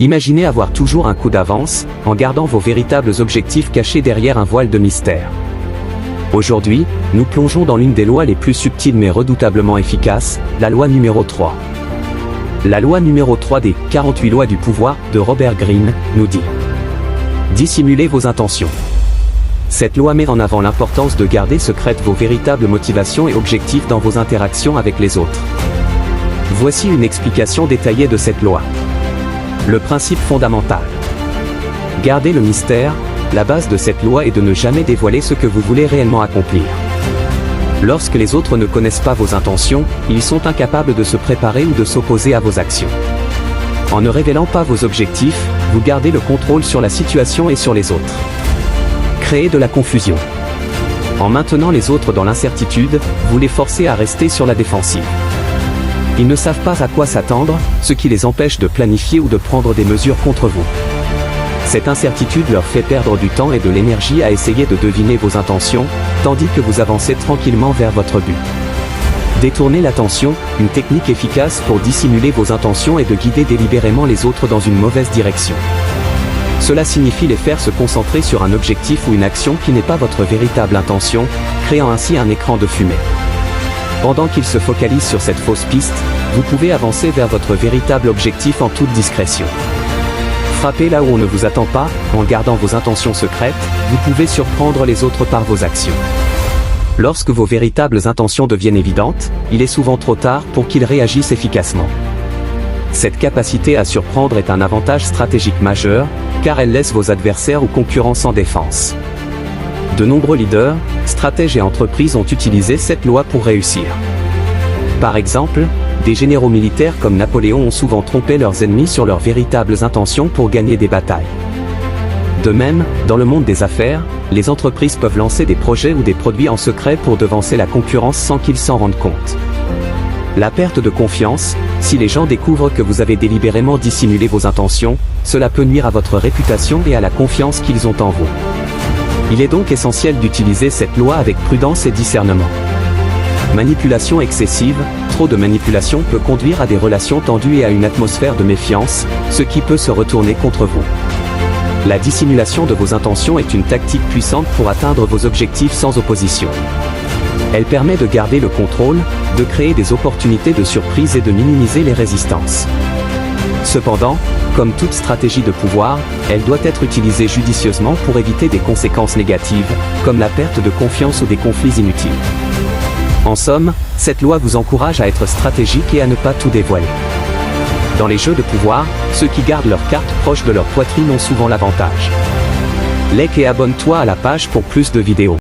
Imaginez avoir toujours un coup d'avance, en gardant vos véritables objectifs cachés derrière un voile de mystère. Aujourd'hui, nous plongeons dans l'une des lois les plus subtiles mais redoutablement efficaces, la loi numéro 3. La loi numéro 3 des 48 lois du pouvoir de Robert Greene nous dit: dissimulez vos intentions. Cette loi met en avant l'importance de garder secrètes vos véritables motivations et objectifs dans vos interactions avec les autres. Voici une explication détaillée de cette loi. Le principe fondamental. Gardez le mystère. La base de cette loi est de ne jamais dévoiler ce que vous voulez réellement accomplir. Lorsque les autres ne connaissent pas vos intentions, ils sont incapables de se préparer ou de s'opposer à vos actions. En ne révélant pas vos objectifs, vous gardez le contrôle sur la situation et sur les autres. Créez de la confusion. En maintenant les autres dans l'incertitude, vous les forcez à rester sur la défensive. Ils ne savent pas à quoi s'attendre, ce qui les empêche de planifier ou de prendre des mesures contre vous. Cette incertitude leur fait perdre du temps et de l'énergie à essayer de deviner vos intentions, tandis que vous avancez tranquillement vers votre but. Détourner l'attention, une technique efficace pour dissimuler vos intentions et de guider délibérément les autres dans une mauvaise direction. Cela signifie les faire se concentrer sur un objectif ou une action qui n'est pas votre véritable intention, créant ainsi un écran de fumée. Pendant qu'ils se focalisent sur cette fausse piste, vous pouvez avancer vers votre véritable objectif en toute discrétion. Frappez là où on ne vous attend pas, en gardant vos intentions secrètes, vous pouvez surprendre les autres par vos actions. Lorsque vos véritables intentions deviennent évidentes, il est souvent trop tard pour qu'ils réagissent efficacement. Cette capacité à surprendre est un avantage stratégique majeur, car elle laisse vos adversaires ou concurrents sans défense. De nombreux leaders, stratèges et entreprises ont utilisé cette loi pour réussir. Par exemple, des généraux militaires comme Napoléon ont souvent trompé leurs ennemis sur leurs véritables intentions pour gagner des batailles. De même, dans le monde des affaires, les entreprises peuvent lancer des projets ou des produits en secret pour devancer la concurrence sans qu'ils s'en rendent compte. La perte de confiance, si les gens découvrent que vous avez délibérément dissimulé vos intentions, cela peut nuire à votre réputation et à la confiance qu'ils ont en vous. Il est donc essentiel d'utiliser cette loi avec prudence et discernement. Manipulation excessive, trop de manipulation peut conduire à des relations tendues et à une atmosphère de méfiance, ce qui peut se retourner contre vous. La dissimulation de vos intentions est une tactique puissante pour atteindre vos objectifs sans opposition. Elle permet de garder le contrôle, de créer des opportunités de surprise et de minimiser les résistances. Cependant, comme toute stratégie de pouvoir, elle doit être utilisée judicieusement pour éviter des conséquences négatives, comme la perte de confiance ou des conflits inutiles. En somme, cette loi vous encourage à être stratégique et à ne pas tout dévoiler. Dans les jeux de pouvoir, ceux qui gardent leurs cartes proches de leur poitrine ont souvent l'avantage. Like et abonne-toi à la page pour plus de vidéos.